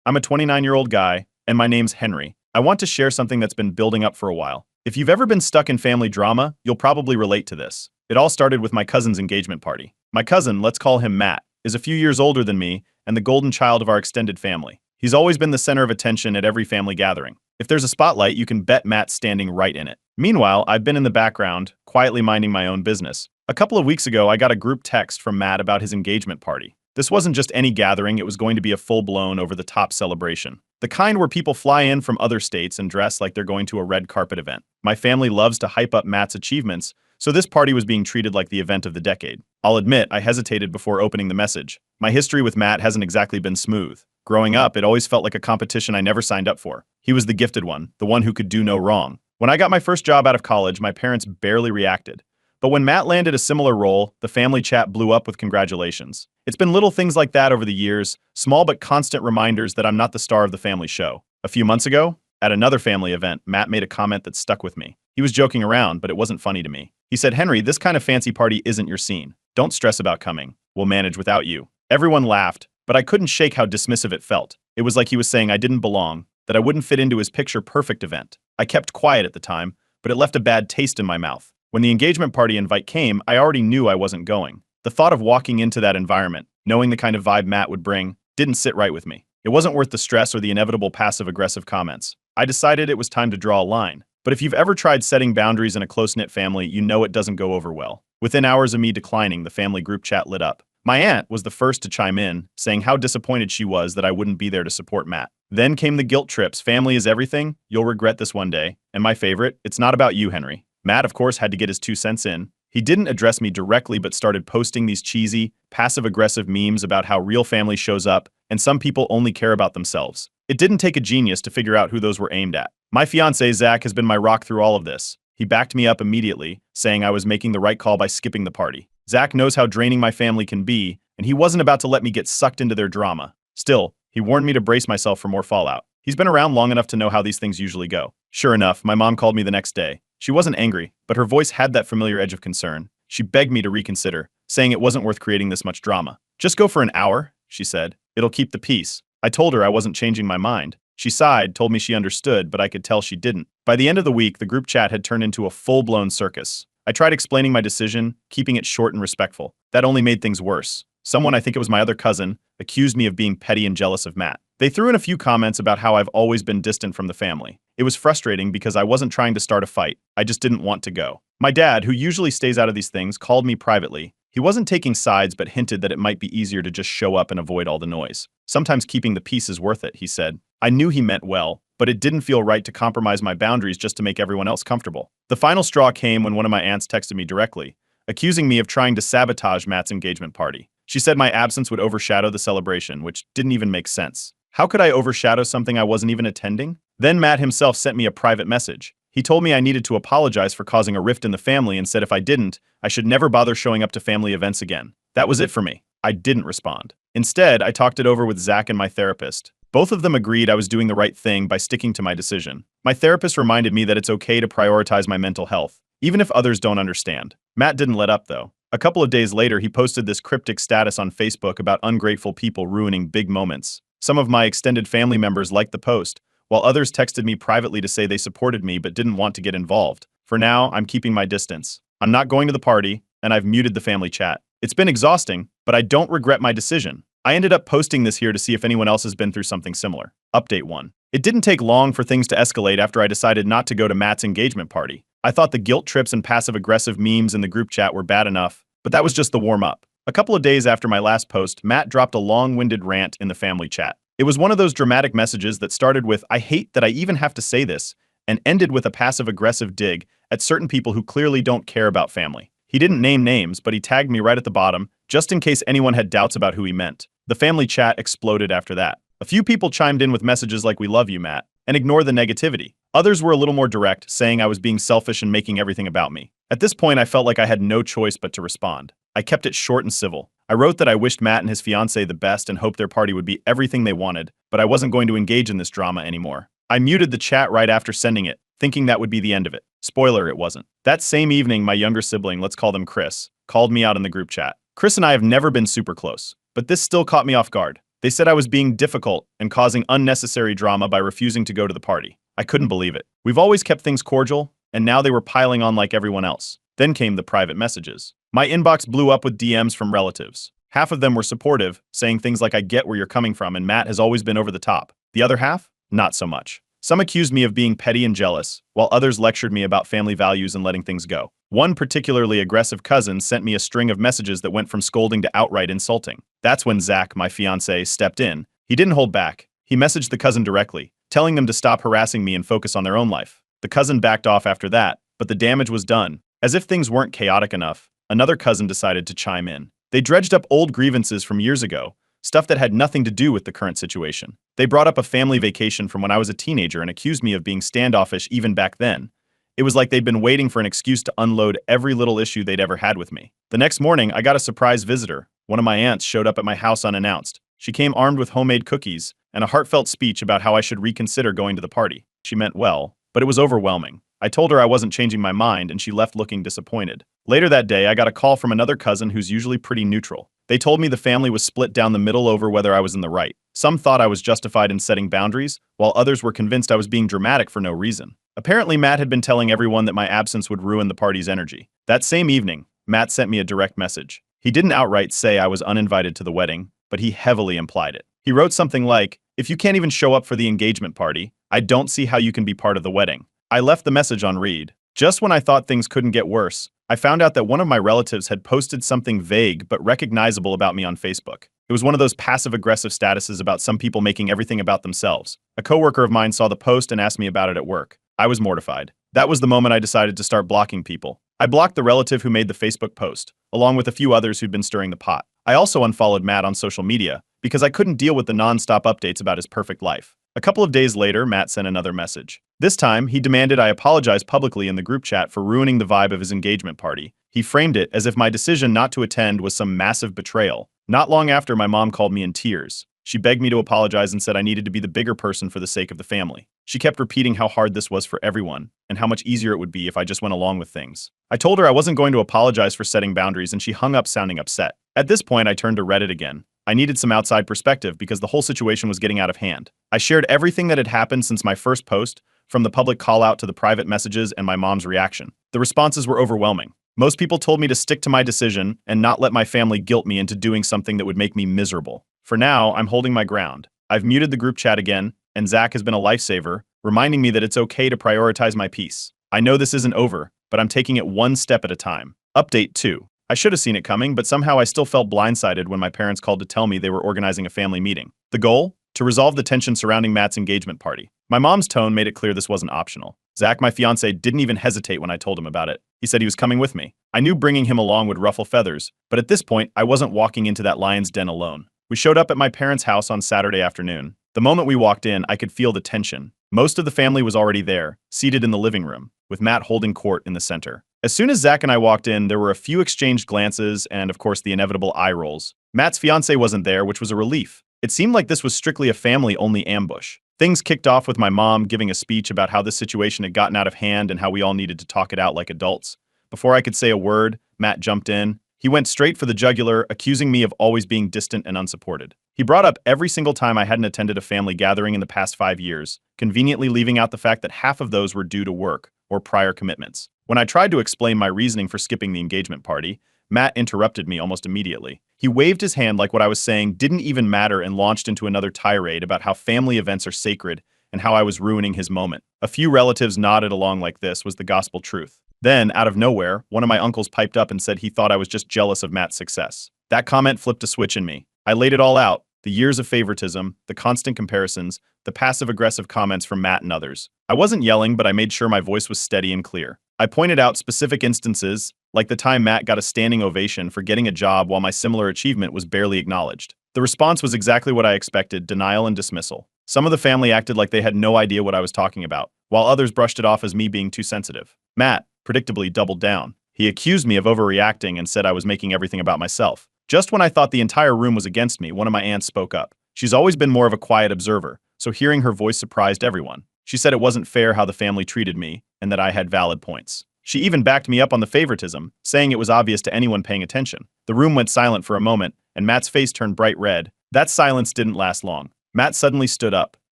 I'm a 29-year-old guy, and my name's Henry. I want to share something that's been building up for a while. If you've ever been stuck in family drama, you'll probably relate to this. It all started with my cousin's engagement party. My cousin, let's call him Matt, is a few years older than me and the golden child of our extended family. He's always been the center of attention at every family gathering. If there's a spotlight, you can bet Matt's standing right in it. Meanwhile, I've been in the background, quietly minding my own business. A couple of weeks ago, I got a group text from Matt about his engagement party. This wasn't just any gathering, it was going to be a full-blown, over-the-top celebration. The kind where people fly in from other states and dress like they're going to a red carpet event. My family loves to hype up Matt's achievements, so this party was being treated like the event of the decade. I'll admit, I hesitated before opening the message. My history with Matt hasn't exactly been smooth. Growing up, it always felt like a competition I never signed up for. He was the gifted one, the one who could do no wrong. When I got my first job out of college, my parents barely reacted. But when Matt landed a similar role, the family chat blew up with congratulations. It's been little things like that over the years, small but constant reminders that I'm not the star of the family show. A few months ago, at another family event, Matt made a comment that stuck with me. He was joking around, but it wasn't funny to me. He said, "Henry, this kind of fancy party isn't your scene. Don't stress about coming. We'll manage without you." Everyone laughed, but I couldn't shake how dismissive it felt. It was like he was saying I didn't belong, that I wouldn't fit into his picture-perfect event. I kept quiet at the time, but it left a bad taste in my mouth. When the engagement party invite came, I already knew I wasn't going. The thought of walking into that environment, knowing the kind of vibe Matt would bring, didn't sit right with me. It wasn't worth the stress or the inevitable passive-aggressive comments. I decided it was time to draw a line. But if you've ever tried setting boundaries in a close-knit family, you know it doesn't go over well. Within hours of me declining, the family group chat lit up. My aunt was the first to chime in, saying how disappointed she was that I wouldn't be there to support Matt. Then came the guilt trips. Family is everything. You'll regret this one day. And my favorite, it's not about you, Henry. Matt, of course, had to get his 2 cents in. He didn't address me directly, but started posting these cheesy, passive-aggressive memes about how real family shows up, and some people only care about themselves. It didn't take a genius to figure out who those were aimed at. My fiancé, Zach, has been my rock through all of this. He backed me up immediately, saying I was making the right call by skipping the party. Zach knows how draining my family can be, and he wasn't about to let me get sucked into their drama. Still, he warned me to brace myself for more fallout. He's been around long enough to know how these things usually go. Sure enough, my mom called me the next day. She wasn't angry, but her voice had that familiar edge of concern. She begged me to reconsider, saying it wasn't worth creating this much drama. "Just go for an hour," she said. "It'll keep the peace." I told her I wasn't changing my mind. She sighed, told me she understood, but I could tell she didn't. By the end of the week, the group chat had turned into a full-blown circus. I tried explaining my decision, keeping it short and respectful. That only made things worse. Someone, I think it was my other cousin, accused me of being petty and jealous of Matt. They threw in a few comments about how I've always been distant from the family. It was frustrating because I wasn't trying to start a fight. I just didn't want to go. My dad, who usually stays out of these things, called me privately. He wasn't taking sides but hinted that it might be easier to just show up and avoid all the noise. "Sometimes keeping the peace is worth it," he said. I knew he meant well, but it didn't feel right to compromise my boundaries just to make everyone else comfortable. The final straw came when one of my aunts texted me directly, accusing me of trying to sabotage Matt's engagement party. She said my absence would overshadow the celebration, which didn't even make sense. How could I overshadow something I wasn't even attending? Then Matt himself sent me a private message. He told me I needed to apologize for causing a rift in the family and said if I didn't, I should never bother showing up to family events again. That was it for me. I didn't respond. Instead, I talked it over with Zach and my therapist. Both of them agreed I was doing the right thing by sticking to my decision. My therapist reminded me that it's okay to prioritize my mental health, even if others don't understand. Matt didn't let up, though. A couple of days later, he posted this cryptic status on Facebook about ungrateful people ruining big moments. Some of my extended family members liked the post, while others texted me privately to say they supported me but didn't want to get involved. For now, I'm keeping my distance. I'm not going to the party, and I've muted the family chat. It's been exhausting, but I don't regret my decision. I ended up posting this here to see if anyone else has been through something similar. Update 1. It didn't take long for things to escalate after I decided not to go to Matt's engagement party. I thought the guilt trips and passive-aggressive memes in the group chat were bad enough, but that was just the warm-up. A couple of days after my last post, Matt dropped a long-winded rant in the family chat. It was one of those dramatic messages that started with, "I hate that I even have to say this," and ended with a passive-aggressive dig at certain people who clearly don't care about family. He didn't name names, but he tagged me right at the bottom, just in case anyone had doubts about who he meant. The family chat exploded after that. A few people chimed in with messages like "We love you, Matt," and ignored the negativity. Others were a little more direct, saying I was being selfish and making everything about me. At this point, I felt like I had no choice but to respond. I kept it short and civil. I wrote that I wished Matt and his fiancée the best and hoped their party would be everything they wanted, but I wasn't going to engage in this drama anymore. I muted the chat right after sending it, thinking that would be the end of it. Spoiler, it wasn't. That same evening, my younger sibling, let's call them Chris, called me out in the group chat. Chris and I have never been super close, but this still caught me off guard. They said I was being difficult and causing unnecessary drama by refusing to go to the party. I couldn't believe it. We've always kept things cordial, and now they were piling on like everyone else. Then came the private messages. My inbox blew up with DMs from relatives. Half of them were supportive, saying things like I get where you're coming from and Matt has always been over the top. The other half? Not so much. Some accused me of being petty and jealous, while others lectured me about family values and letting things go. One particularly aggressive cousin sent me a string of messages that went from scolding to outright insulting. That's when Zach, my fiancé, stepped in. He didn't hold back. He messaged the cousin directly, telling them to stop harassing me and focus on their own life. The cousin backed off after that, but the damage was done. As if things weren't chaotic enough, another cousin decided to chime in. They dredged up old grievances from years ago, stuff that had nothing to do with the current situation. They brought up a family vacation from when I was a teenager and accused me of being standoffish even back then. It was like they'd been waiting for an excuse to unload every little issue they'd ever had with me. The next morning, I got a surprise visitor. One of my aunts showed up at my house unannounced. She came armed with homemade cookies and a heartfelt speech about how I should reconsider going to the party. She meant well, but it was overwhelming. I told her I wasn't changing my mind and she left looking disappointed. Later that day, I got a call from another cousin who's usually pretty neutral. They told me the family was split down the middle over whether I was in the right. Some thought I was justified in setting boundaries, while others were convinced I was being dramatic for no reason. Apparently, Matt had been telling everyone that my absence would ruin the party's energy. That same evening, Matt sent me a direct message. He didn't outright say I was uninvited to the wedding, but he heavily implied it. He wrote something like, "If you can't even show up for the engagement party, I don't see how you can be part of the wedding." I left the message on read. Just when I thought things couldn't get worse, I found out that one of my relatives had posted something vague but recognizable about me on Facebook. It was one of those passive-aggressive statuses about some people making everything about themselves. A coworker of mine saw the post and asked me about it at work. I was mortified. That was the moment I decided to start blocking people. I blocked the relative who made the Facebook post, along with a few others who'd been stirring the pot. I also unfollowed Matt on social media because I couldn't deal with the non-stop updates about his perfect life. A couple of days later, Matt sent another message. This time, he demanded I apologize publicly in the group chat for ruining the vibe of his engagement party. He framed it as if my decision not to attend was some massive betrayal. Not long after, my mom called me in tears. She begged me to apologize and said I needed to be the bigger person for the sake of the family. She kept repeating how hard this was for everyone and how much easier it would be if I just went along with things. I told her I wasn't going to apologize for setting boundaries and she hung up sounding upset. At this point, I turned to Reddit again. I needed some outside perspective because the whole situation was getting out of hand. I shared everything that had happened since my first post, from the public call out to the private messages and my mom's reaction. The responses were overwhelming. Most people told me to stick to my decision and not let my family guilt me into doing something that would make me miserable. For now, I'm holding my ground. I've muted the group chat again, and Zach has been a lifesaver, reminding me that it's okay to prioritize my peace. I know this isn't over, but I'm taking it one step at a time. Update 2. I should have seen it coming, but somehow I still felt blindsided when my parents called to tell me they were organizing a family meeting. The goal? To resolve the tension surrounding Matt's engagement party. My mom's tone made it clear this wasn't optional. Zach, my fiancé, didn't even hesitate when I told him about it. He said he was coming with me. I knew bringing him along would ruffle feathers, but at this point, I wasn't walking into that lion's den alone. We showed up at my parents' house on Saturday afternoon. The moment we walked in, I could feel the tension. Most of the family was already there, seated in the living room, with Matt holding court in the center. As soon as Zach and I walked in, there were a few exchanged glances and, of course, the inevitable eye rolls. Matt's fiancé wasn't there, which was a relief. It seemed like this was strictly a family-only ambush. Things kicked off with my mom giving a speech about how this situation had gotten out of hand and how we all needed to talk it out like adults. Before I could say a word, Matt jumped in. He went straight for the jugular, accusing me of always being distant and unsupported. He brought up every single time I hadn't attended a family gathering in the past 5 years, conveniently leaving out the fact that half of those were due to work or prior commitments. When I tried to explain my reasoning for skipping the engagement party, Matt interrupted me almost immediately. He waved his hand like what I was saying didn't even matter and launched into another tirade about how family events are sacred and how I was ruining his moment. A few relatives nodded along like this was the gospel truth. Then, out of nowhere, one of my uncles piped up and said he thought I was just jealous of Matt's success. That comment flipped a switch in me. I laid it all out. The years of favoritism, the constant comparisons, the passive-aggressive comments from Matt and others. I wasn't yelling, but I made sure my voice was steady and clear. I pointed out specific instances, like the time Matt got a standing ovation for getting a job while my similar achievement was barely acknowledged. The response was exactly what I expected, denial and dismissal. Some of the family acted like they had no idea what I was talking about, while others brushed it off as me being too sensitive. Matt, predictably, doubled down. He accused me of overreacting and said I was making everything about myself. Just when I thought the entire room was against me, one of my aunts spoke up. She's always been more of a quiet observer, so hearing her voice surprised everyone. She said it wasn't fair how the family treated me, and that I had valid points. She even backed me up on the favoritism, saying it was obvious to anyone paying attention. The room went silent for a moment, and Matt's face turned bright red, That silence didn't last long. Matt suddenly stood up,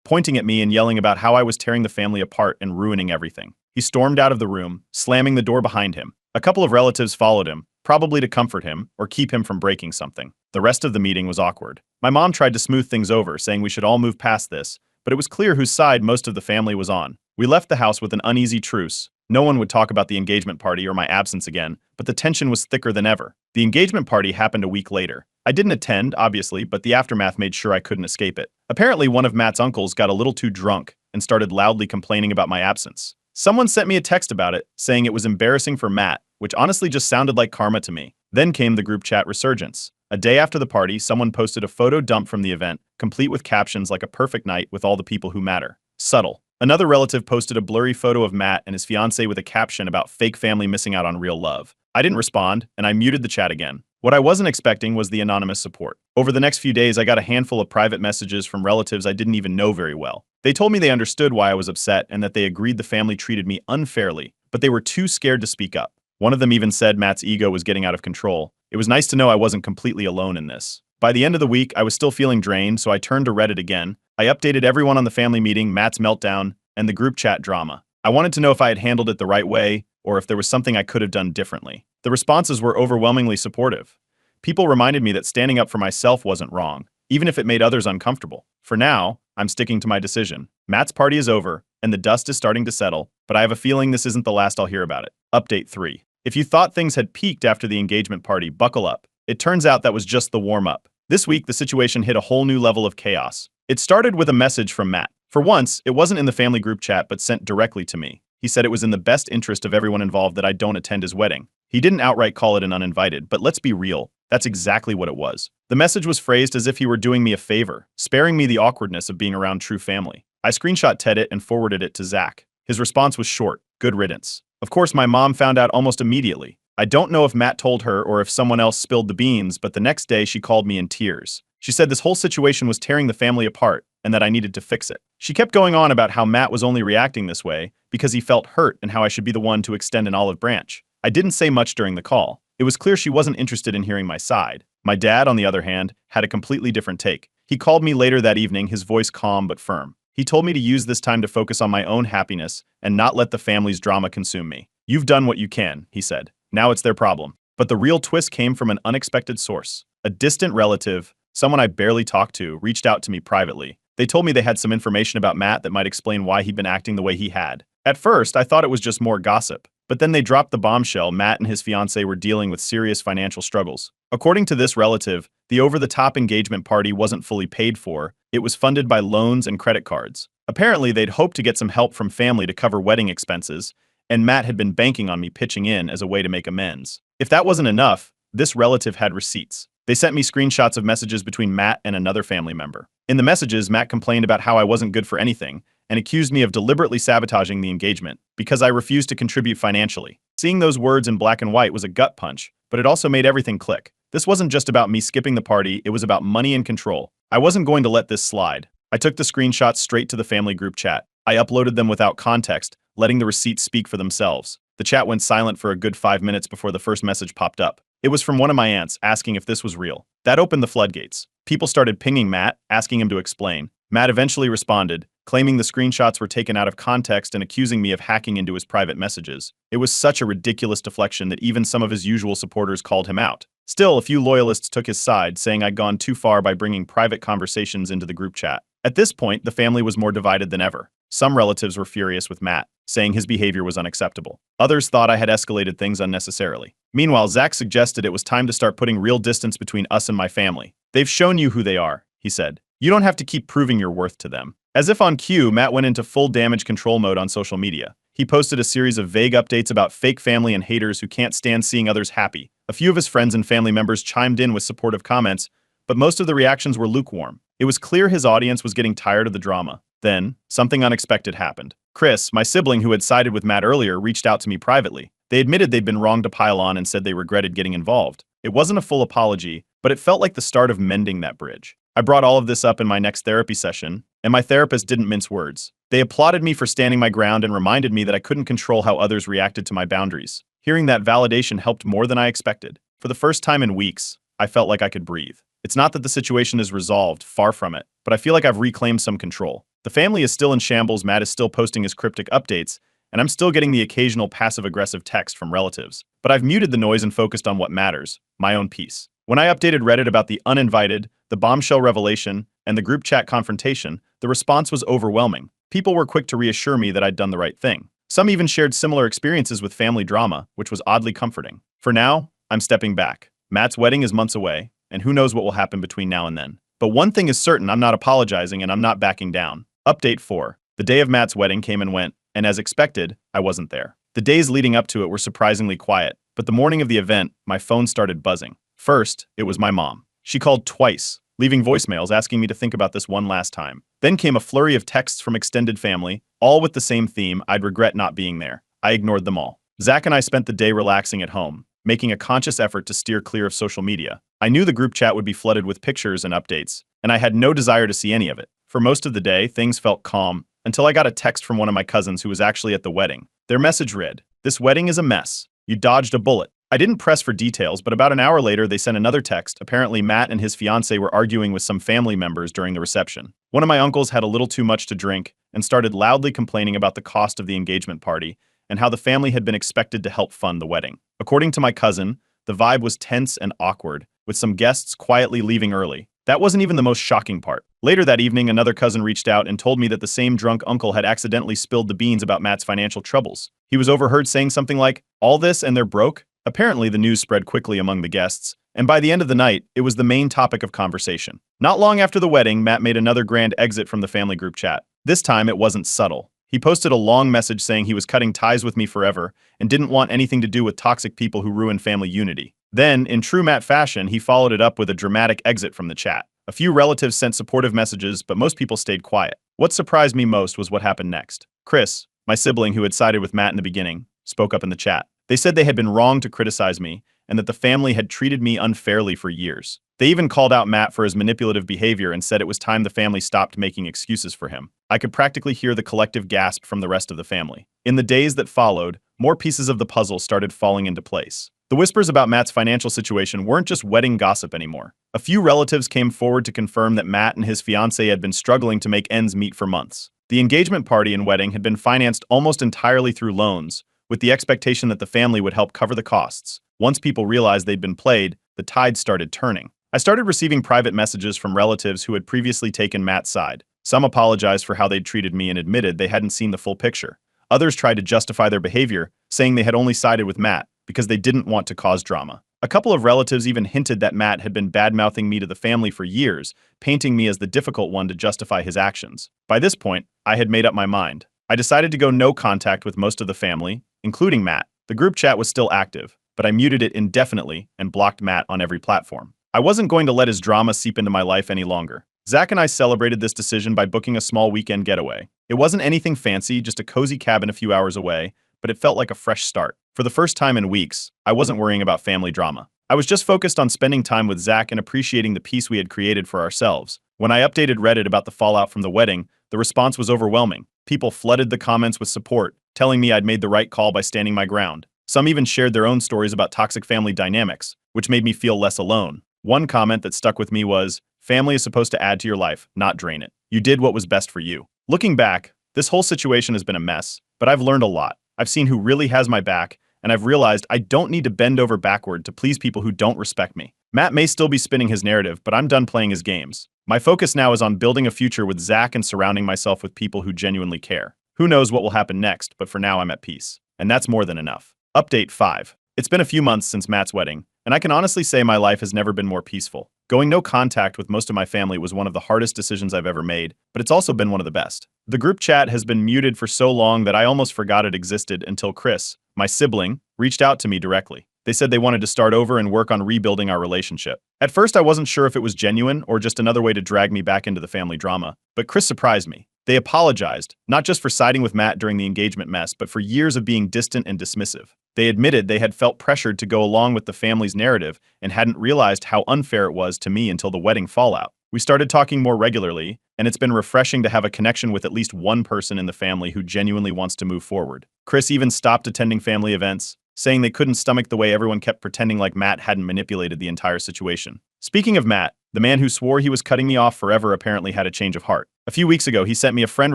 pointing at me and yelling about how I was tearing the family apart and ruining everything. He stormed out of the room, slamming the door behind him. A couple of relatives followed him, probably to comfort him or keep him from breaking something. The rest of the meeting was awkward. My mom tried to smooth things over, saying we should all move past this, but it was clear whose side most of the family was on. We left the house with an uneasy truce. No one would talk about the engagement party or my absence again, but the tension was thicker than ever. The engagement party happened a week later. I didn't attend, obviously, but the aftermath made sure I couldn't escape it. Apparently, one of Matt's uncles got a little too drunk and started loudly complaining about my absence. Someone sent me a text about it, saying it was embarrassing for Matt, which honestly just sounded like karma to me. Then came the group chat resurgence. A day after the party, someone posted a photo dump from the event, complete with captions like a perfect night with all the people who matter. Subtle. Another relative posted a blurry photo of Matt and his fiancée with a caption about fake family missing out on real love. I didn't respond, and I muted the chat again. What I wasn't expecting was the anonymous support. Over the next few days, I got a handful of private messages from relatives I didn't even know very well. They told me they understood why I was upset and that they agreed the family treated me unfairly, but they were too scared to speak up. One of them even said Matt's ego was getting out of control. It was nice to know I wasn't completely alone in this. By the end of the week, I was still feeling drained, so I turned to Reddit again. I updated everyone on the family meeting, Matt's meltdown, and the group chat drama. I wanted to know if I had handled it the right way, or if there was something I could have done differently. The responses were overwhelmingly supportive. People reminded me that standing up for myself wasn't wrong, even if it made others uncomfortable. For now, I'm sticking to my decision. Matt's party is over, and the dust is starting to settle, but I have a feeling this isn't the last I'll hear about it. Update 3. If you thought things had peaked after the engagement party, buckle up. It turns out that was just the warm-up. This week, the situation hit a whole new level of chaos. It started with a message from Matt. For once, it wasn't in the family group chat but sent directly to me. He said it was in the best interest of everyone involved that I don't attend his wedding. He didn't outright call it an uninvited, but let's be real. That's exactly what it was. The message was phrased as if he were doing me a favor, sparing me the awkwardness of being around true family. I screenshot it and forwarded it to Zach. His response was short, good riddance. Of course, my mom found out almost immediately. I don't know if Matt told her or if someone else spilled the beans, but the next day she called me in tears. She said this whole situation was tearing the family apart and that I needed to fix it. She kept going on about how Matt was only reacting this way because he felt hurt and how I should be the one to extend an olive branch. I didn't say much during the call. It was clear she wasn't interested in hearing my side. My dad, on the other hand, had a completely different take. He called me later that evening, his voice calm but firm. He told me to use this time to focus on my own happiness and not let the family's drama consume me. You've done what you can, he said. Now it's their problem. But the real twist came from an unexpected source. A distant relative, someone I barely talked to, reached out to me privately. They told me they had some information about Matt that might explain why he'd been acting the way he had. At first, I thought it was just more gossip. But then they dropped the bombshell. Matt and his fiancée were dealing with serious financial struggles. According to this relative, the over-the-top engagement party wasn't fully paid for. It was funded by loans and credit cards. Apparently, they'd hoped to get some help from family to cover wedding expenses, and Matt had been banking on me pitching in as a way to make amends. If that wasn't enough, this relative had receipts. They sent me screenshots of messages between Matt and another family member. In the messages, Matt complained about how I wasn't good for anything and accused me of deliberately sabotaging the engagement because I refused to contribute financially. Seeing those words in black and white was a gut punch, but it also made everything click. This wasn't just about me skipping the party, it was about money and control. I wasn't going to let this slide. I took the screenshots straight to the family group chat. I uploaded them without context, letting the receipts speak for themselves. The chat went silent for a good 5 minutes before the first message popped up. It was from one of my aunts asking if this was real. That opened the floodgates. People started pinging Matt, asking him to explain. Matt eventually responded, claiming the screenshots were taken out of context and accusing me of hacking into his private messages. It was such a ridiculous deflection that even some of his usual supporters called him out. Still, a few loyalists took his side, saying I'd gone too far by bringing private conversations into the group chat. At this point, the family was more divided than ever. Some relatives were furious with Matt, saying his behavior was unacceptable. Others thought I had escalated things unnecessarily. Meanwhile, Zach suggested it was time to start putting real distance between us and my family. They've shown you who they are, he said. You don't have to keep proving your worth to them. As if on cue, Matt went into full damage control mode on social media. He posted a series of vague updates about fake family and haters who can't stand seeing others happy. A few of his friends and family members chimed in with supportive comments, but most of the reactions were lukewarm. It was clear his audience was getting tired of the drama. Then, something unexpected happened. Chris, my sibling who had sided with Matt earlier, reached out to me privately. They admitted they'd been wrong to pile on and said they regretted getting involved. It wasn't a full apology, but it felt like the start of mending that bridge. I brought all of this up in my next therapy session, and my therapist didn't mince words. They applauded me for standing my ground and reminded me that I couldn't control how others reacted to my boundaries. Hearing that validation helped more than I expected. For the first time in weeks, I felt like I could breathe. It's not that the situation is resolved, far from it, but I feel like I've reclaimed some control. The family is still in shambles, Matt is still posting his cryptic updates, and I'm still getting the occasional passive-aggressive text from relatives. But I've muted the noise and focused on what matters, my own peace. When I updated Reddit about the uninvited, the bombshell revelation, and the group chat confrontation, the response was overwhelming. People were quick to reassure me that I'd done the right thing. Some even shared similar experiences with family drama, which was oddly comforting. For now, I'm stepping back. Matt's wedding is months away, and who knows what will happen between now and then. But one thing is certain, I'm not apologizing and I'm not backing down. Update 4. The day of Matt's wedding came and went, and as expected, I wasn't there. The days leading up to it were surprisingly quiet, but the morning of the event, my phone started buzzing. First, it was my mom. She called twice, leaving voicemails asking me to think about this one last time. Then came a flurry of texts from extended family, all with the same theme: I'd regret not being there. I ignored them all. Zach and I spent the day relaxing at home, making a conscious effort to steer clear of social media. I knew the group chat would be flooded with pictures and updates, and I had no desire to see any of it. For most of the day, things felt calm, until I got a text from one of my cousins who was actually at the wedding. Their message read, "This wedding is a mess. You dodged a bullet." I didn't press for details, but about an hour later they sent another text. Apparently Matt and his fiancée were arguing with some family members during the reception. One of my uncles had a little too much to drink and started loudly complaining about the cost of the engagement party and how the family had been expected to help fund the wedding. According to my cousin, the vibe was tense and awkward, with some guests quietly leaving early. That wasn't even the most shocking part. Later that evening, another cousin reached out and told me that the same drunk uncle had accidentally spilled the beans about Matt's financial troubles. He was overheard saying something like, "All this and they're broke?" Apparently, the news spread quickly among the guests, and by the end of the night, it was the main topic of conversation. Not long after the wedding, Matt made another grand exit from the family group chat. This time, it wasn't subtle. He posted a long message saying he was cutting ties with me forever and didn't want anything to do with toxic people who ruin family unity. Then, in true Matt fashion, he followed it up with a dramatic exit from the chat. A few relatives sent supportive messages, but most people stayed quiet. What surprised me most was what happened next. Chris, my sibling who had sided with Matt in the beginning, spoke up in the chat. They said they had been wrong to criticize me and that the family had treated me unfairly for years. They even called out Matt for his manipulative behavior and said it was time the family stopped making excuses for him. I could practically hear the collective gasp from the rest of the family. In the days that followed, more pieces of the puzzle started falling into place. The whispers about Matt's financial situation weren't just wedding gossip anymore. A few relatives came forward to confirm that Matt and his fiancée had been struggling to make ends meet for months. The engagement party and wedding had been financed almost entirely through loans, with the expectation that the family would help cover the costs. Once people realized they'd been played, the tide started turning. I started receiving private messages from relatives who had previously taken Matt's side. Some apologized for how they'd treated me and admitted they hadn't seen the full picture. Others tried to justify their behavior, saying they had only sided with Matt because they didn't want to cause drama. A couple of relatives even hinted that Matt had been bad-mouthing me to the family for years, painting me as the difficult one to justify his actions. By this point, I had made up my mind. I decided to go no contact with most of the family, including Matt. The group chat was still active, but I muted it indefinitely and blocked Matt on every platform. I wasn't going to let his drama seep into my life any longer. Zach and I celebrated this decision by booking a small weekend getaway. It wasn't anything fancy, just a cozy cabin a few hours away, but it felt like a fresh start. For the first time in weeks, I wasn't worrying about family drama. I was just focused on spending time with Zach and appreciating the peace we had created for ourselves. When I updated Reddit about the fallout from the wedding, the response was overwhelming. People flooded the comments with support, telling me I'd made the right call by standing my ground. Some even shared their own stories about toxic family dynamics, which made me feel less alone. One comment that stuck with me was, "Family is supposed to add to your life, not drain it. You did what was best for you." Looking back, this whole situation has been a mess, but I've learned a lot. I've seen who really has my back, and I've realized I don't need to bend over backward to please people who don't respect me. Matt may still be spinning his narrative, but I'm done playing his games. My focus now is on building a future with Zach and surrounding myself with people who genuinely care. Who knows what will happen next, but for now I'm at peace. And that's more than enough. Update 5. It's been a few months since Matt's wedding, and I can honestly say my life has never been more peaceful. Going no contact with most of my family was one of the hardest decisions I've ever made, but it's also been one of the best. The group chat has been muted for so long that I almost forgot it existed until Chris, my sibling, reached out to me directly. They said they wanted to start over and work on rebuilding our relationship. At first, I wasn't sure if it was genuine or just another way to drag me back into the family drama, but Chris surprised me. They apologized, not just for siding with Matt during the engagement mess, but for years of being distant and dismissive. They admitted they had felt pressured to go along with the family's narrative and hadn't realized how unfair it was to me until the wedding fallout. We started talking more regularly, and it's been refreshing to have a connection with at least one person in the family who genuinely wants to move forward. Chris even stopped attending family events, saying they couldn't stomach the way everyone kept pretending like Matt hadn't manipulated the entire situation. Speaking of Matt, The man who swore he was cutting me off forever apparently had a change of heart. A few weeks ago, he sent me a friend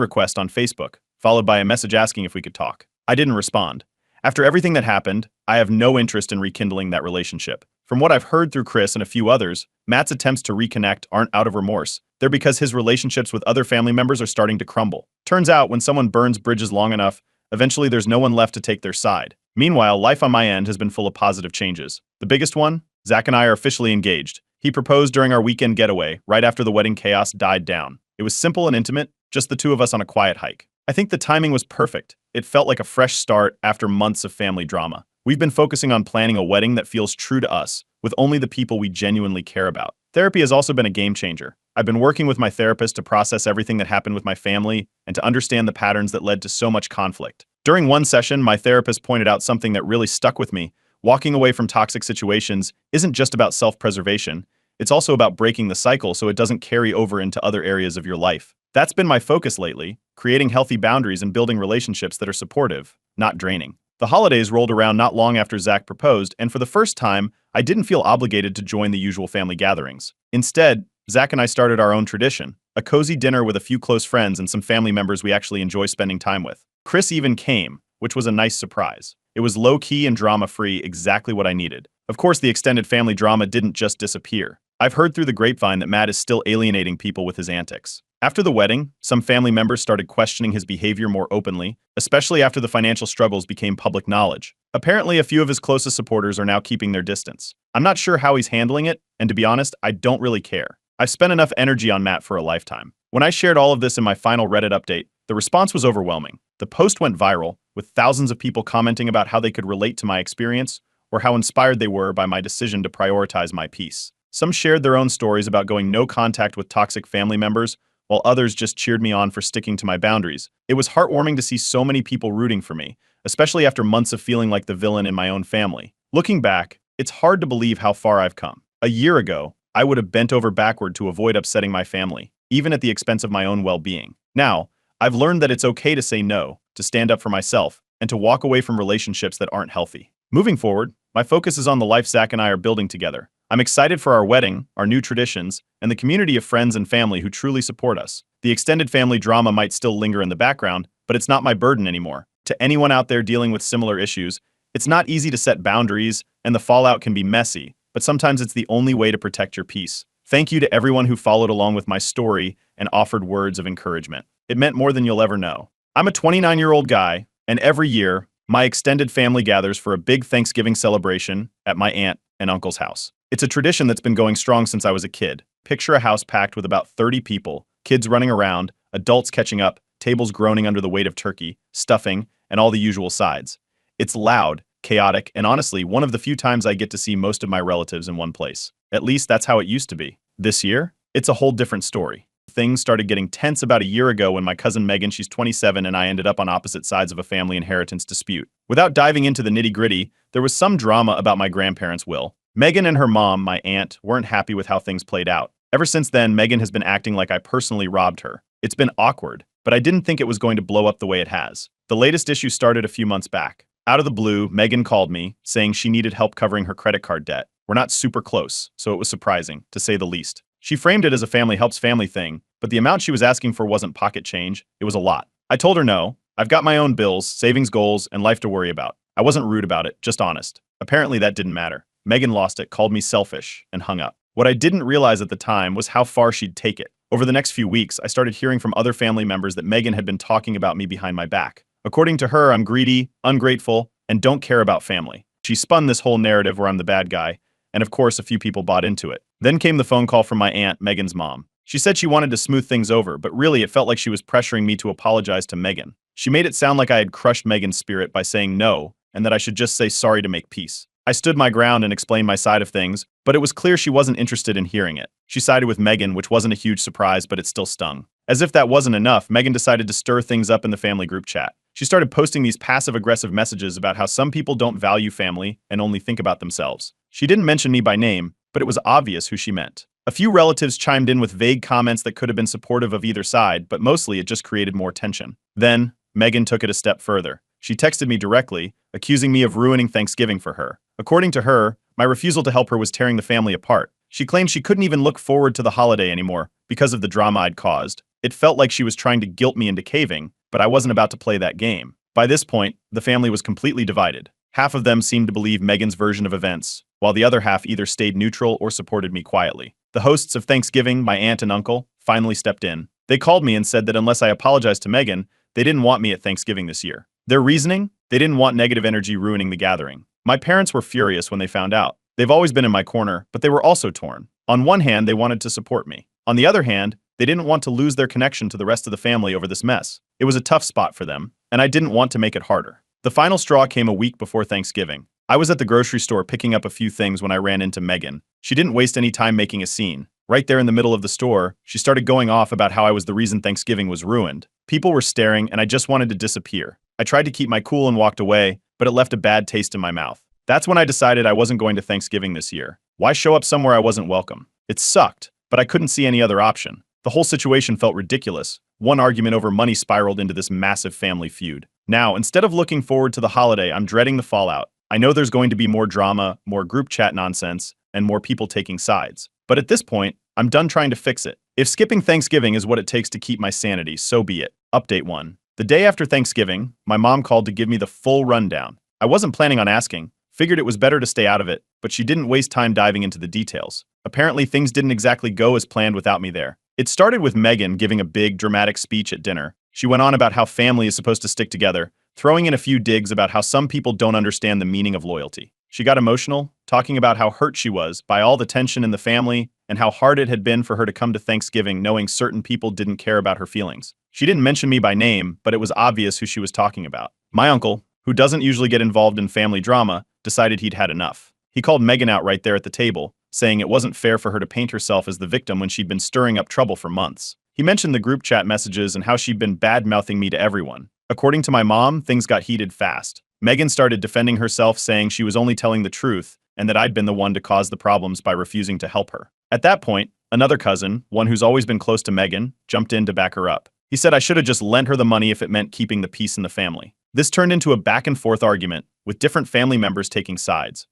request on Facebook, followed by a message asking if we could talk. I didn't respond. After everything that happened, I have no interest in rekindling that relationship. From what I've heard through Chris and a few others, Matt's attempts to reconnect aren't out of remorse. They're because his relationships with other family members are starting to crumble. Turns out, when someone burns bridges long enough, eventually there's no one left to take their side. Meanwhile, life on my end has been full of positive changes. The biggest one? Zach and I are officially engaged. He proposed during our weekend getaway, right after the wedding chaos died down. It was simple and intimate, just the two of us on a quiet hike. I think the timing was perfect. It felt like a fresh start after months of family drama. We've been focusing on planning a wedding that feels true to us, with only the people we genuinely care about. Therapy has also been a game changer. I've been working with my therapist to process everything that happened with my family and to understand the patterns that led to so much conflict. During one session, my therapist pointed out something that really stuck with me. Walking away from toxic situations isn't just about self-preservation. It's also about breaking the cycle so it doesn't carry over into other areas of your life. That's been my focus lately, creating healthy boundaries and building relationships that are supportive, not draining. The holidays rolled around not long after Zach proposed, and for the first time, I didn't feel obligated to join the usual family gatherings. Instead, Zach and I started our own tradition, a cozy dinner with a few close friends and some family members we actually enjoy spending time with. Chris even came, which was a nice surprise. It was low-key and drama-free, exactly what I needed. Of course, the extended family drama didn't just disappear. I've heard through the grapevine that Matt is still alienating people with his antics. After the wedding, some family members started questioning his behavior more openly, especially after the financial struggles became public knowledge. Apparently, a few of his closest supporters are now keeping their distance. I'm not sure how he's handling it, and to be honest, I don't really care. I've spent enough energy on Matt for a lifetime. When I shared all of this in my final Reddit update, the response was overwhelming. The post went viral, with thousands of people commenting about how they could relate to my experience or how inspired they were by my decision to prioritize my peace. Some shared their own stories about going no contact with toxic family members, while others just cheered me on for sticking to my boundaries. It was heartwarming to see so many people rooting for me, especially after months of feeling like the villain in my own family. Looking back, it's hard to believe how far I've come. A year ago, I would have bent over backward to avoid upsetting my family, even at the expense of my own well-being. Now, I've learned that it's okay to say no, to stand up for myself, and to walk away from relationships that aren't healthy. Moving forward, my focus is on the life Zach and I are building together. I'm excited for our wedding, our new traditions, and the community of friends and family who truly support us. The extended family drama might still linger in the background, but it's not my burden anymore. To anyone out there dealing with similar issues, it's not easy to set boundaries, and the fallout can be messy, but sometimes it's the only way to protect your peace. Thank you to everyone who followed along with my story and offered words of encouragement. It meant more than you'll ever know. I'm a 29-year-old guy, and every year, my extended family gathers for a big Thanksgiving celebration at my aunt and uncle's house. It's a tradition that's been going strong since I was a kid. Picture a house packed with about 30 people, kids running around, adults catching up, tables groaning under the weight of turkey, stuffing, and all the usual sides. It's loud, chaotic, and honestly, one of the few times I get to see most of my relatives in one place. At least that's how it used to be. This year, it's a whole different story. Things started getting tense about a year ago when my cousin Megan, she's 27, and I ended up on opposite sides of a family inheritance dispute. Without diving into the nitty-gritty, there was some drama about my grandparents' will. Megan and her mom, my aunt, weren't happy with how things played out. Ever since then, Megan has been acting like I personally robbed her. It's been awkward, but I didn't think it was going to blow up the way it has. The latest issue started a few months back. Out of the blue, Megan called me, saying she needed help covering her credit card debt. We're not super close, so it was surprising, to say the least. She framed it as a family helps family thing, but the amount she was asking for wasn't pocket change, it was a lot. I told her no. I've got my own bills, savings goals, and life to worry about. I wasn't rude about it, just honest. Apparently that didn't matter. Megan lost it, called me selfish, and hung up. What I didn't realize at the time was how far she'd take it. Over the next few weeks, I started hearing from other family members that Megan had been talking about me behind my back. According to her, I'm greedy, ungrateful, and don't care about family. She spun this whole narrative where I'm the bad guy, and of course a few people bought into it. Then came the phone call from my aunt, Megan's mom. She said she wanted to smooth things over, but really it felt like she was pressuring me to apologize to Megan. She made it sound like I had crushed Megan's spirit by saying no, and that I should just say sorry to make peace. I stood my ground and explained my side of things, but it was clear she wasn't interested in hearing it. She sided with Megan, which wasn't a huge surprise, but it still stung. As if that wasn't enough, Megan decided to stir things up in the family group chat. She started posting these passive-aggressive messages about how some people don't value family and only think about themselves. She didn't mention me by name, but it was obvious who she meant. A few relatives chimed in with vague comments that could have been supportive of either side, but mostly it just created more tension. Then, Megan took it a step further. She texted me directly, accusing me of ruining Thanksgiving for her. According to her, my refusal to help her was tearing the family apart. She claimed she couldn't even look forward to the holiday anymore because of the drama I'd caused. It felt like she was trying to guilt me into caving, but I wasn't about to play that game. By this point, the family was completely divided. Half of them seemed to believe Megan's version of events, while the other half either stayed neutral or supported me quietly. The hosts of Thanksgiving, my aunt and uncle, finally stepped in. They called me and said that unless I apologized to Megan, they didn't want me at Thanksgiving this year. Their reasoning? They didn't want negative energy ruining the gathering. My parents were furious when they found out. They've always been in my corner, but they were also torn. On one hand, they wanted to support me. On the other hand, they didn't want to lose their connection to the rest of the family over this mess. It was a tough spot for them, and I didn't want to make it harder. The final straw came a week before Thanksgiving. I was at the grocery store picking up a few things when I ran into Megan. She didn't waste any time making a scene. Right there in the middle of the store, she started going off about how I was the reason Thanksgiving was ruined. People were staring, and I just wanted to disappear. I tried to keep my cool and walked away, but it left a bad taste in my mouth. That's when I decided I wasn't going to Thanksgiving this year. Why show up somewhere I wasn't welcome? It sucked, but I couldn't see any other option. The whole situation felt ridiculous. One argument over money spiraled into this massive family feud. Now, instead of looking forward to the holiday, I'm dreading the fallout. I know there's going to be more drama, more group chat nonsense, and more people taking sides. But at this point, I'm done trying to fix it. If skipping Thanksgiving is what it takes to keep my sanity, so be it. Update 1. The day after Thanksgiving, my mom called to give me the full rundown. I wasn't planning on asking, figured it was better to stay out of it, but she didn't waste time diving into the details. Apparently, things didn't exactly go as planned without me there. It started with Megan giving a big, dramatic speech at dinner. She went on about how family is supposed to stick together, throwing in a few digs about how some people don't understand the meaning of loyalty. She got emotional, talking about how hurt she was by all the tension in the family and how hard it had been for her to come to Thanksgiving knowing certain people didn't care about her feelings. She didn't mention me by name, but it was obvious who she was talking about. My uncle, who doesn't usually get involved in family drama, decided he'd had enough. He called Megan out right there at the table, saying it wasn't fair for her to paint herself as the victim when she'd been stirring up trouble for months. He mentioned the group chat messages and how she'd been bad-mouthing me to everyone. According to my mom, things got heated fast. Megan started defending herself, saying she was only telling the truth and that I'd been the one to cause the problems by refusing to help her. At that point, another cousin, one who's always been close to Megan, jumped in to back her up. He said I should have just lent her the money if it meant keeping the peace in the family. This turned into a back-and-forth argument, with different family members taking sides.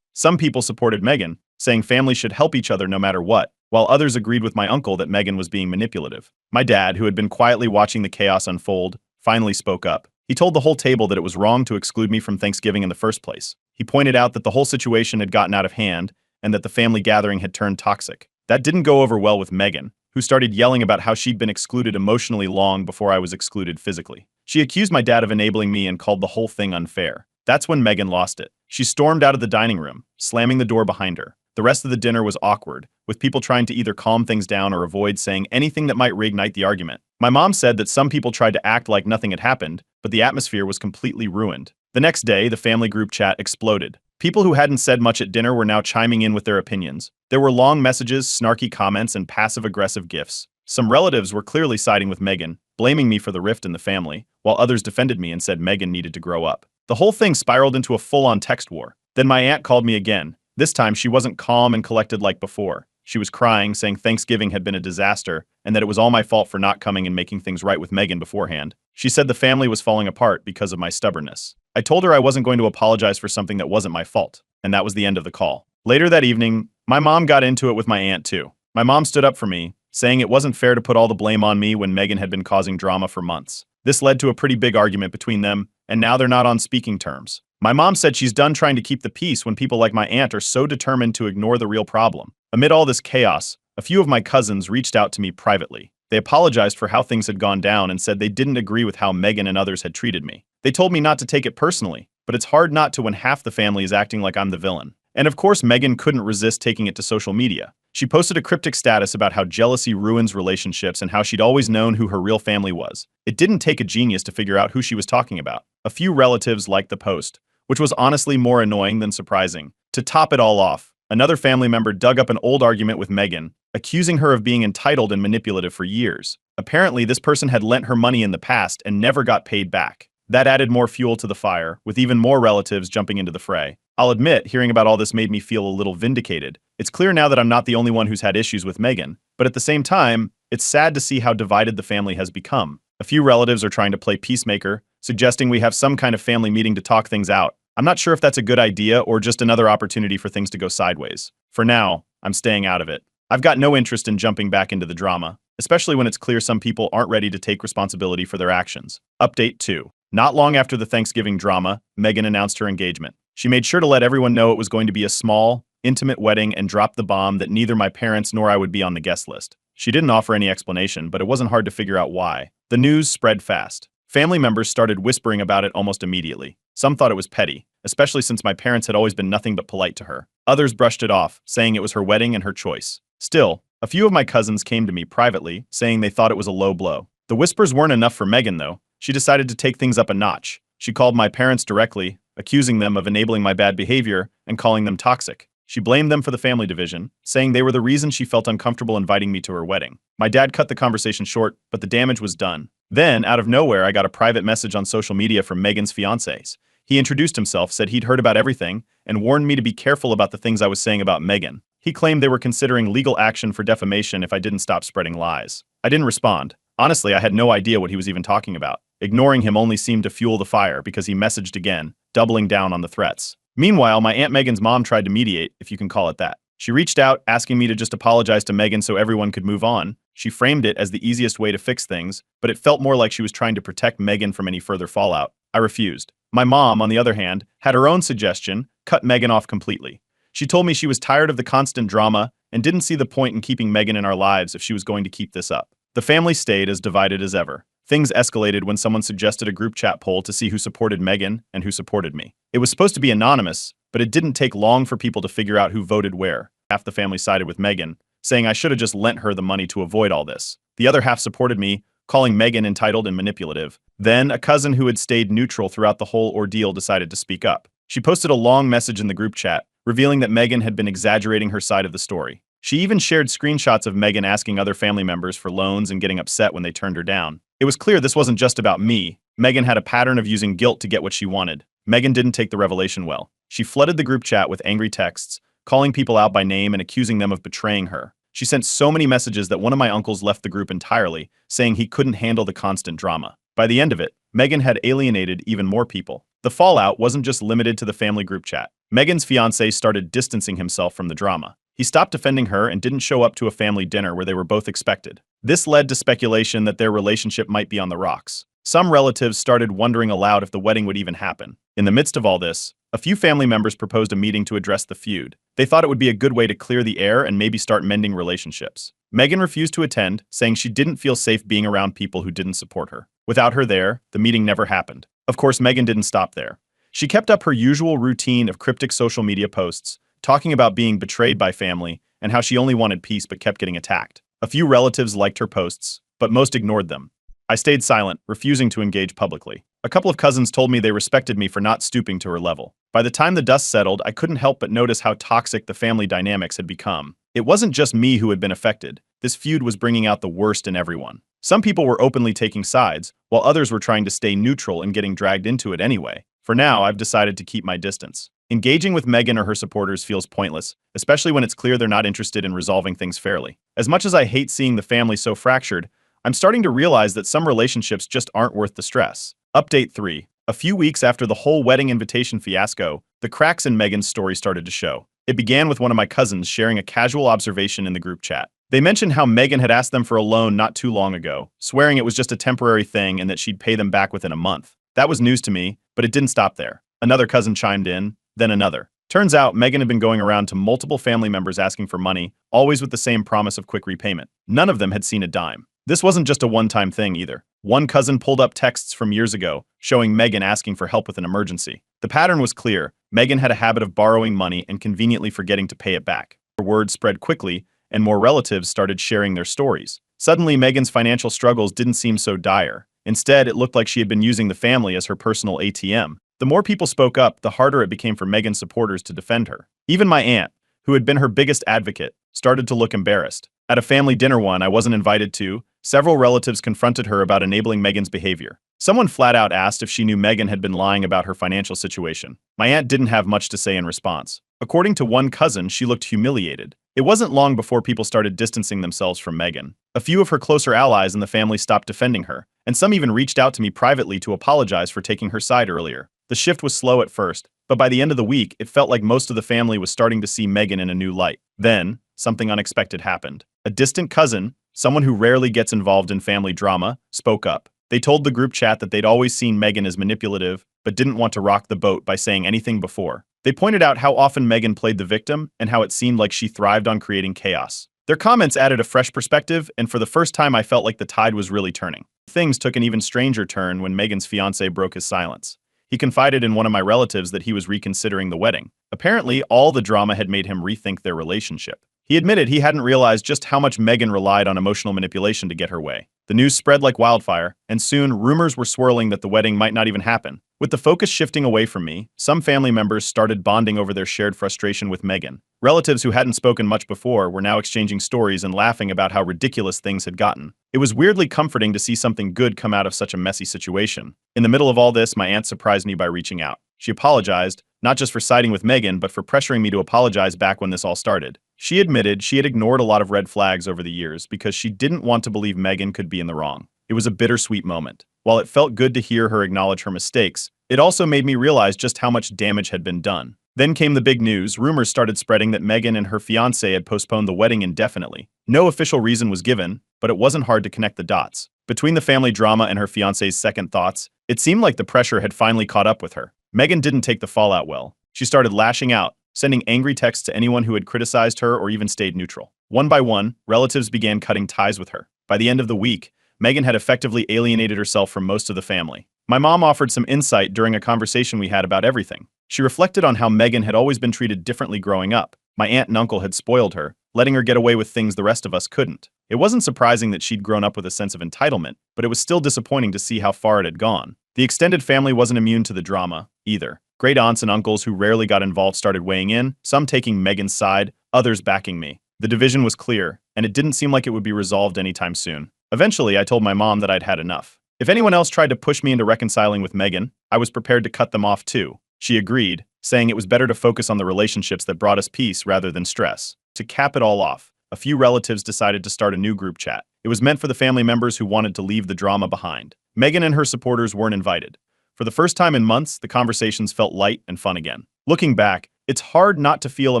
Some people supported Megan, saying families should help each other no matter what, while others agreed with my uncle that Megan was being manipulative. My dad, who had been quietly watching the chaos unfold, finally spoke up. He told the whole table that it was wrong to exclude me from Thanksgiving in the first place. He pointed out that the whole situation had gotten out of hand and that the family gathering had turned toxic. That didn't go over well with Megan, who started yelling about how she'd been excluded emotionally long before I was excluded physically. She accused my dad of enabling me and called the whole thing unfair. That's when Megan lost it. She stormed out of the dining room, slamming the door behind her. The rest of the dinner was awkward, with people trying to either calm things down or avoid saying anything that might reignite the argument. My mom said that some people tried to act like nothing had happened, but the atmosphere was completely ruined. The next day, the family group chat exploded. People who hadn't said much at dinner were now chiming in with their opinions. There were long messages, snarky comments, and passive-aggressive gifs. Some relatives were clearly siding with Megan, blaming me for the rift in the family, while others defended me and said Megan needed to grow up. The whole thing spiraled into a full-on text war. Then my aunt called me again. This time, she wasn't calm and collected like before. She was crying, saying Thanksgiving had been a disaster and that it was all my fault for not coming and making things right with Megan beforehand. She said the family was falling apart because of my stubbornness. I told her I wasn't going to apologize for something that wasn't my fault, and that was the end of the call. Later that evening, my mom got into it with my aunt too. My mom stood up for me, saying it wasn't fair to put all the blame on me when Megan had been causing drama for months. This led to a pretty big argument between them, and now they're not on speaking terms. My mom said she's done trying to keep the peace when people like my aunt are so determined to ignore the real problem. Amid all this chaos, a few of my cousins reached out to me privately. They apologized for how things had gone down and said they didn't agree with how Megan and others had treated me. They told me not to take it personally, but it's hard not to when half the family is acting like I'm the villain. And of course, Megan couldn't resist taking it to social media. She posted a cryptic status about how jealousy ruins relationships and how she'd always known who her real family was. It didn't take a genius to figure out who she was talking about. A few relatives liked the post, which was honestly more annoying than surprising. To top it all off, another family member dug up an old argument with Megan, accusing her of being entitled and manipulative for years. Apparently, this person had lent her money in the past and never got paid back. That added more fuel to the fire, with even more relatives jumping into the fray. I'll admit, hearing about all this made me feel a little vindicated. It's clear now that I'm not the only one who's had issues with Megan, but at the same time, it's sad to see how divided the family has become. A few relatives are trying to play peacemaker, suggesting we have some kind of family meeting to talk things out. I'm not sure if that's a good idea or just another opportunity for things to go sideways. For now, I'm staying out of it. I've got no interest in jumping back into the drama, especially when it's clear some people aren't ready to take responsibility for their actions. Update 2. Not long after the Thanksgiving drama, Megan announced her engagement. She made sure to let everyone know it was going to be a small, intimate wedding and dropped the bomb that neither my parents nor I would be on the guest list. She didn't offer any explanation, but it wasn't hard to figure out why. The news spread fast. Family members started whispering about it almost immediately. Some thought it was petty, especially since my parents had always been nothing but polite to her. Others brushed it off, saying it was her wedding and her choice. Still, a few of my cousins came to me privately, saying they thought it was a low blow. The whispers weren't enough for Megan, though. She decided to take things up a notch. She called my parents directly, accusing them of enabling my bad behavior and calling them toxic. She blamed them for the family division, saying they were the reason she felt uncomfortable inviting me to her wedding. My dad cut the conversation short, but the damage was done. Then, out of nowhere, I got a private message on social media from Megan's fiancé. He introduced himself, said he'd heard about everything, and warned me to be careful about the things I was saying about Megan. He claimed they were considering legal action for defamation if I didn't stop spreading lies. I didn't respond. Honestly, I had no idea what he was even talking about. Ignoring him only seemed to fuel the fire because he messaged again, doubling down on the threats. Meanwhile, my Aunt Megan's mom tried to mediate, if you can call it that. She reached out, asking me to just apologize to Megan so everyone could move on. She framed it as the easiest way to fix things, but it felt more like she was trying to protect Megan from any further fallout. I refused. My mom, on the other hand, had her own suggestion: cut Megan off completely. She told me she was tired of the constant drama and didn't see the point in keeping Megan in our lives if she was going to keep this up. The family stayed as divided as ever. Things escalated when someone suggested a group chat poll to see who supported Megan and who supported me. It was supposed to be anonymous, but it didn't take long for people to figure out who voted where. Half the family sided with Megan, saying I should have just lent her the money to avoid all this. The other half supported me, calling Megan entitled and manipulative. Then, a cousin who had stayed neutral throughout the whole ordeal decided to speak up. She posted a long message in the group chat, revealing that Megan had been exaggerating her side of the story. She even shared screenshots of Megan asking other family members for loans and getting upset when they turned her down. It was clear this wasn't just about me. Megan had a pattern of using guilt to get what she wanted. Megan didn't take the revelation well. She flooded the group chat with angry texts, calling people out by name and accusing them of betraying her. She sent so many messages that one of my uncles left the group entirely, saying he couldn't handle the constant drama. By the end of it, Megan had alienated even more people. The fallout wasn't just limited to the family group chat. Megan's fiancé started distancing himself from the drama. He stopped defending her and didn't show up to a family dinner where they were both expected. This led to speculation that their relationship might be on the rocks. Some relatives started wondering aloud if the wedding would even happen. In the midst of all this, a few family members proposed a meeting to address the feud. They thought it would be a good way to clear the air and maybe start mending relationships. Megan refused to attend, saying she didn't feel safe being around people who didn't support her. Without her there, the meeting never happened. Of course, Megan didn't stop there. She kept up her usual routine of cryptic social media posts, talking about being betrayed by family and how she only wanted peace but kept getting attacked. A few relatives liked her posts, but most ignored them. I stayed silent, refusing to engage publicly. A couple of cousins told me they respected me for not stooping to her level. By the time the dust settled, I couldn't help but notice how toxic the family dynamics had become. It wasn't just me who had been affected. This feud was bringing out the worst in everyone. Some people were openly taking sides, while others were trying to stay neutral and getting dragged into it anyway. For now, I've decided to keep my distance. Engaging with Megan or her supporters feels pointless, especially when it's clear they're not interested in resolving things fairly. As much as I hate seeing the family so fractured, I'm starting to realize that some relationships just aren't worth the stress. Update 3. A few weeks after the whole wedding invitation fiasco, the cracks in Megan's story started to show. It began with one of my cousins sharing a casual observation in the group chat. They mentioned how Megan had asked them for a loan not too long ago, swearing it was just a temporary thing and that she'd pay them back within a month. That was news to me, but it didn't stop there. Another cousin chimed in, then another. Turns out Megan had been going around to multiple family members asking for money, always with the same promise of quick repayment. None of them had seen a dime. This wasn't just a one-time thing either. One cousin pulled up texts from years ago, showing Megan asking for help with an emergency. The pattern was clear. Megan had a habit of borrowing money and conveniently forgetting to pay it back. Her word spread quickly, and more relatives started sharing their stories. Suddenly, Megan's financial struggles didn't seem so dire. Instead, it looked like she had been using the family as her personal ATM. The more people spoke up, the harder it became for Megan's supporters to defend her. Even my aunt, who had been her biggest advocate, started to look embarrassed. At a family dinner one I wasn't invited to, several relatives confronted her about enabling Megan's behavior. Someone flat out asked if she knew Megan had been lying about her financial situation. My aunt didn't have much to say in response. According to one cousin, she looked humiliated. It wasn't long before people started distancing themselves from Megan. A few of her closer allies in the family stopped defending her, and some even reached out to me privately to apologize for taking her side earlier. The shift was slow at first, but by the end of the week, it felt like most of the family was starting to see Megan in a new light. Then, something unexpected happened. A distant cousin, someone who rarely gets involved in family drama, spoke up. They told the group chat that they'd always seen Megan as manipulative, but didn't want to rock the boat by saying anything before. They pointed out how often Megan played the victim and how it seemed like she thrived on creating chaos. Their comments added a fresh perspective, and for the first time I felt like the tide was really turning. Things took an even stranger turn when Megan's fiancé broke his silence. He confided in one of my relatives that he was reconsidering the wedding. Apparently, all the drama had made him rethink their relationship. He admitted he hadn't realized just how much Megan relied on emotional manipulation to get her way. The news spread like wildfire, and soon rumors were swirling that the wedding might not even happen. With the focus shifting away from me, some family members started bonding over their shared frustration with Megan. Relatives who hadn't spoken much before were now exchanging stories and laughing about how ridiculous things had gotten. It was weirdly comforting to see something good come out of such a messy situation. In the middle of all this, my aunt surprised me by reaching out. She apologized, not just for siding with Megan, but for pressuring me to apologize back when this all started. She admitted she had ignored a lot of red flags over the years because she didn't want to believe Megan could be in the wrong. It was a bittersweet moment. While it felt good to hear her acknowledge her mistakes, it also made me realize just how much damage had been done. Then came the big news. Rumors started spreading that Megan and her fiancé had postponed the wedding indefinitely. No official reason was given, but it wasn't hard to connect the dots. Between the family drama and her fiancé's second thoughts, it seemed like the pressure had finally caught up with her. Megan didn't take the fallout well. She started lashing out, sending angry texts to anyone who had criticized her or even stayed neutral. One by one, relatives began cutting ties with her. By the end of the week, Megan had effectively alienated herself from most of the family. My mom offered some insight during a conversation we had about everything. She reflected on how Megan had always been treated differently growing up. My aunt and uncle had spoiled her, letting her get away with things the rest of us couldn't. It wasn't surprising that she'd grown up with a sense of entitlement, but it was still disappointing to see how far it had gone. The extended family wasn't immune to the drama, either. Great aunts and uncles who rarely got involved started weighing in, some taking Megan's side, others backing me. The division was clear, and it didn't seem like it would be resolved anytime soon. Eventually, I told my mom that I'd had enough. If anyone else tried to push me into reconciling with Megan, I was prepared to cut them off too. She agreed, saying it was better to focus on the relationships that brought us peace rather than stress. To cap it all off, a few relatives decided to start a new group chat. It was meant for the family members who wanted to leave the drama behind. Megan and her supporters weren't invited. For the first time in months, the conversations felt light and fun again. Looking back, it's hard not to feel a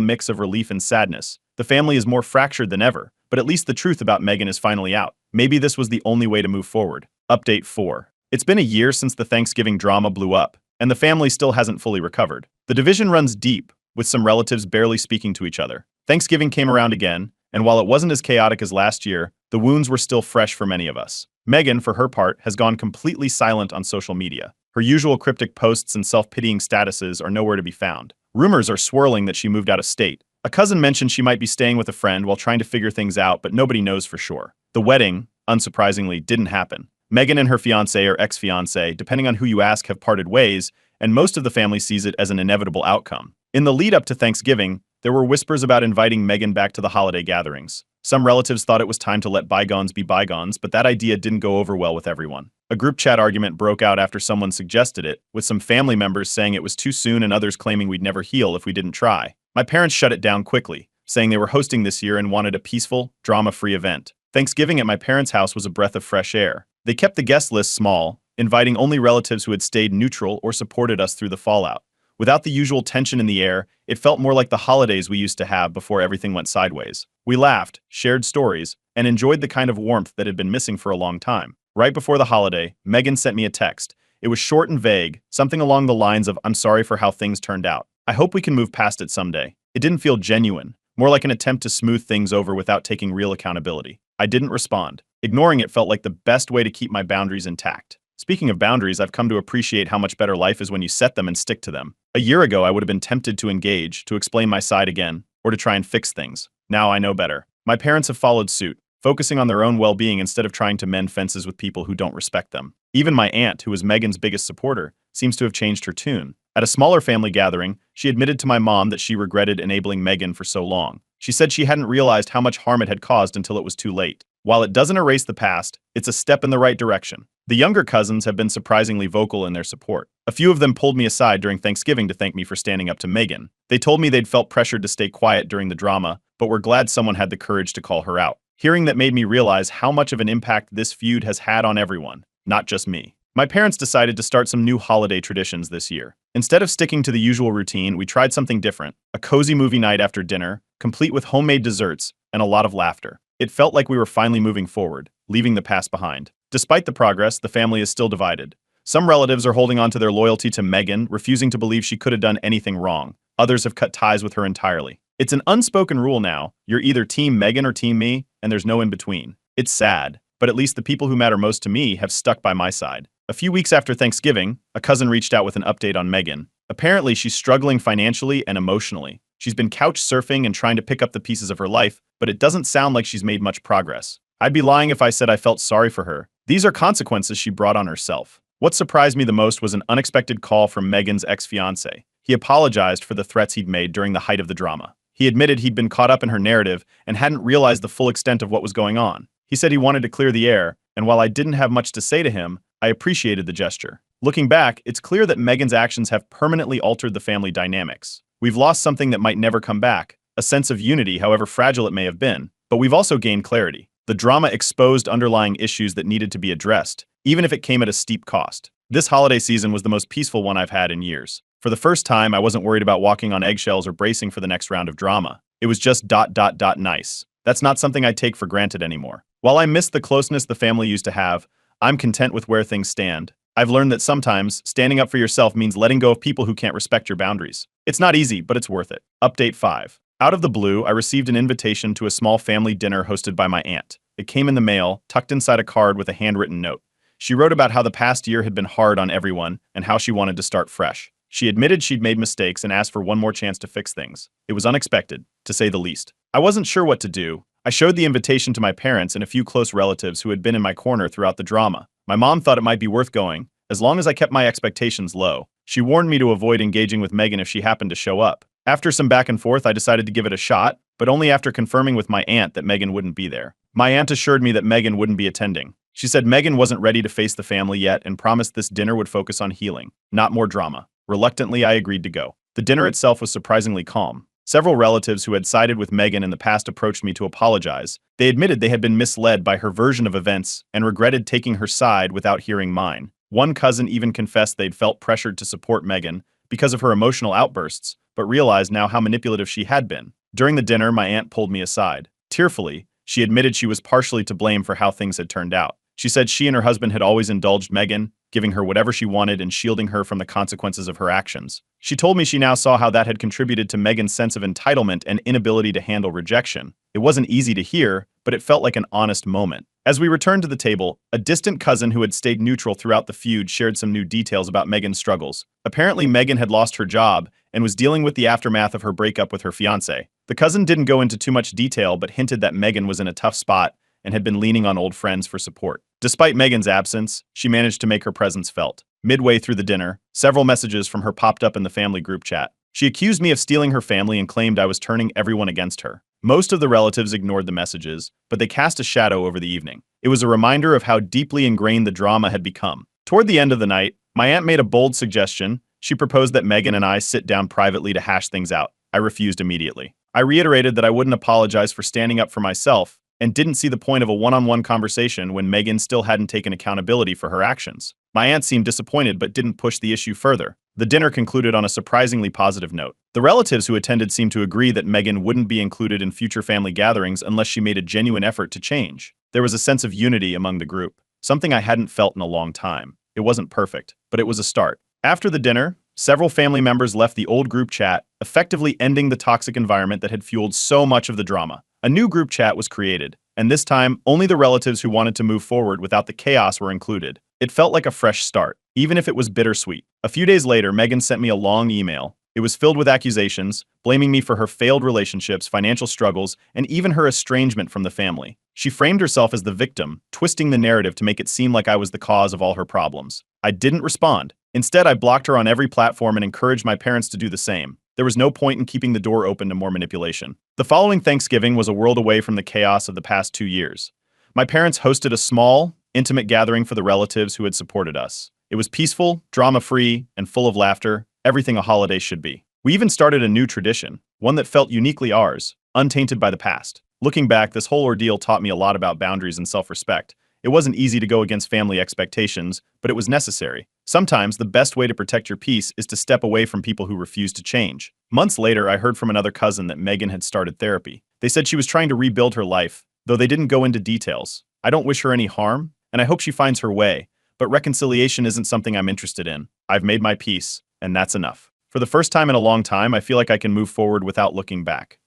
mix of relief and sadness. The family is more fractured than ever, but at least the truth about Megan is finally out. Maybe this was the only way to move forward. Update 4. It's been a year since the Thanksgiving drama blew up, and the family still hasn't fully recovered. The division runs deep, with some relatives barely speaking to each other. Thanksgiving came around again, and while it wasn't as chaotic as last year, the wounds were still fresh for many of us. Megan, for her part, has gone completely silent on social media. Her usual cryptic posts and self-pitying statuses are nowhere to be found. Rumors are swirling that she moved out of state. A cousin mentioned she might be staying with a friend while trying to figure things out, but nobody knows for sure. The wedding, unsurprisingly, didn't happen. Megan and her fiancé or ex-fiancé, depending on who you ask, have parted ways, and most of the family sees it as an inevitable outcome. In the lead up to Thanksgiving, there were whispers about inviting Megan back to the holiday gatherings. Some relatives thought it was time to let bygones be bygones, but that idea didn't go over well with everyone. A group chat argument broke out after someone suggested it, with some family members saying it was too soon and others claiming we'd never heal if we didn't try. My parents shut it down quickly, saying they were hosting this year and wanted a peaceful, drama-free event. Thanksgiving at my parents' house was a breath of fresh air. They kept the guest list small, inviting only relatives who had stayed neutral or supported us through the fallout. Without the usual tension in the air, it felt more like the holidays we used to have before everything went sideways. We laughed, shared stories, and enjoyed the kind of warmth that had been missing for a long time. Right before the holiday, Megan sent me a text. It was short and vague, something along the lines of, "I'm sorry for how things turned out. I hope we can move past it someday." It didn't feel genuine, more like an attempt to smooth things over without taking real accountability. I didn't respond. Ignoring it felt like the best way to keep my boundaries intact. Speaking of boundaries, I've come to appreciate how much better life is when you set them and stick to them. A year ago, I would have been tempted to engage, to explain my side again, or to try and fix things. Now I know better. My parents have followed suit, focusing on their own well-being instead of trying to mend fences with people who don't respect them. Even my aunt, who was Megan's biggest supporter, seems to have changed her tune. At a smaller family gathering, she admitted to my mom that she regretted enabling Megan for so long. She said she hadn't realized how much harm it had caused until it was too late. While it doesn't erase the past, it's a step in the right direction. The younger cousins have been surprisingly vocal in their support. A few of them pulled me aside during Thanksgiving to thank me for standing up to Megan. They told me they'd felt pressured to stay quiet during the drama, but were glad someone had the courage to call her out. Hearing that made me realize how much of an impact this feud has had on everyone, not just me. My parents decided to start some new holiday traditions this year. Instead of sticking to the usual routine, we tried something different, a cozy movie night after dinner, complete with homemade desserts and a lot of laughter. It felt like we were finally moving forward, leaving the past behind. Despite the progress, the family is still divided. Some relatives are holding on to their loyalty to Megan, refusing to believe she could have done anything wrong. Others have cut ties with her entirely. It's an unspoken rule now. You're either Team Megan or Team me, and there's no in between. It's sad, but at least the people who matter most to me have stuck by my side. A few weeks after Thanksgiving, a cousin reached out with an update on Megan. Apparently, she's struggling financially and emotionally. She's been couch surfing and trying to pick up the pieces of her life, but it doesn't sound like she's made much progress. I'd be lying if I said I felt sorry for her. These are consequences she brought on herself. What surprised me the most was an unexpected call from Megan's ex-fiancé. He apologized for the threats he'd made during the height of the drama. He admitted he'd been caught up in her narrative and hadn't realized the full extent of what was going on. He said he wanted to clear the air, and while I didn't have much to say to him, I appreciated the gesture. Looking back, it's clear that Megan's actions have permanently altered the family dynamics. We've lost something that might never come back, a sense of unity, however fragile it may have been, but we've also gained clarity. The drama exposed underlying issues that needed to be addressed, even if it came at a steep cost. This holiday season was the most peaceful one I've had in years. For the first time, I wasn't worried about walking on eggshells or bracing for the next round of drama. It was just nice. That's not something I take for granted anymore. While I miss the closeness the family used to have, I'm content with where things stand. I've learned that sometimes standing up for yourself means letting go of people who can't respect your boundaries. It's not easy, but it's worth it. Update 5. Out of the blue, I received an invitation to a small family dinner hosted by my aunt. It came in the mail, tucked inside a card with a handwritten note. She wrote about how the past year had been hard on everyone and how she wanted to start fresh. She admitted she'd made mistakes and asked for one more chance to fix things. It was unexpected, to say the least. I wasn't sure what to do. I showed the invitation to my parents and a few close relatives who had been in my corner throughout the drama. My mom thought it might be worth going, as long as I kept my expectations low. She warned me to avoid engaging with Megan if she happened to show up. After some back and forth, I decided to give it a shot, but only after confirming with my aunt that Megan wouldn't be there. My aunt assured me that Megan wouldn't be attending. She said Megan wasn't ready to face the family yet and promised this dinner would focus on healing, not more drama. Reluctantly, I agreed to go. The dinner itself was surprisingly calm. Several relatives who had sided with Megan in the past approached me to apologize. They admitted they had been misled by her version of events and regretted taking her side without hearing mine. One cousin even confessed they'd felt pressured to support Megan because of her emotional outbursts, but realized now how manipulative she had been. During the dinner, my aunt pulled me aside. Tearfully, she admitted she was partially to blame for how things had turned out. She said she and her husband had always indulged Megan, giving her whatever she wanted and shielding her from the consequences of her actions. She told me she now saw how that had contributed to Megan's sense of entitlement and inability to handle rejection. It wasn't easy to hear, but it felt like an honest moment. As we returned to the table, a distant cousin who had stayed neutral throughout the feud shared some new details about Megan's struggles. Apparently, Megan had lost her job and was dealing with the aftermath of her breakup with her fiancé. The cousin didn't go into too much detail, but hinted that Megan was in a tough spot and had been leaning on old friends for support. Despite Megan's absence, she managed to make her presence felt. Midway through the dinner, several messages from her popped up in the family group chat. She accused me of stealing her family and claimed I was turning everyone against her. Most of the relatives ignored the messages, but they cast a shadow over the evening. It was a reminder of how deeply ingrained the drama had become. Toward the end of the night, my aunt made a bold suggestion. She proposed that Megan and I sit down privately to hash things out. I refused immediately. I reiterated that I wouldn't apologize for standing up for myself and didn't see the point of a one-on-one conversation when Megan still hadn't taken accountability for her actions. My aunt seemed disappointed but didn't push the issue further. The dinner concluded on a surprisingly positive note. The relatives who attended seemed to agree that Megan wouldn't be included in future family gatherings unless she made a genuine effort to change. There was a sense of unity among the group, something I hadn't felt in a long time. It wasn't perfect, but it was a start. After the dinner, several family members left the old group chat, effectively ending the toxic environment that had fueled so much of the drama. A new group chat was created, and this time, only the relatives who wanted to move forward without the chaos were included. It felt like a fresh start, even if it was bittersweet. A few days later, Megan sent me a long email. It was filled with accusations, blaming me for her failed relationships, financial struggles, and even her estrangement from the family. She framed herself as the victim, twisting the narrative to make it seem like I was the cause of all her problems. I didn't respond. Instead, I blocked her on every platform and encouraged my parents to do the same. There was no point in keeping the door open to more manipulation. The following Thanksgiving was a world away from the chaos of the past 2 years. My parents hosted a small, intimate gathering for the relatives who had supported us. It was peaceful, drama-free, and full of laughter, everything a holiday should be. We even started a new tradition, one that felt uniquely ours, untainted by the past. Looking back, this whole ordeal taught me a lot about boundaries and self-respect. It wasn't easy to go against family expectations, but it was necessary. Sometimes the best way to protect your peace is to step away from people who refuse to change. Months later, I heard from another cousin that Megan had started therapy. They said she was trying to rebuild her life, though they didn't go into details. I don't wish her any harm, and I hope she finds her way, but reconciliation isn't something I'm interested in. I've made my peace, and that's enough. For the first time in a long time, I feel like I can move forward without looking back.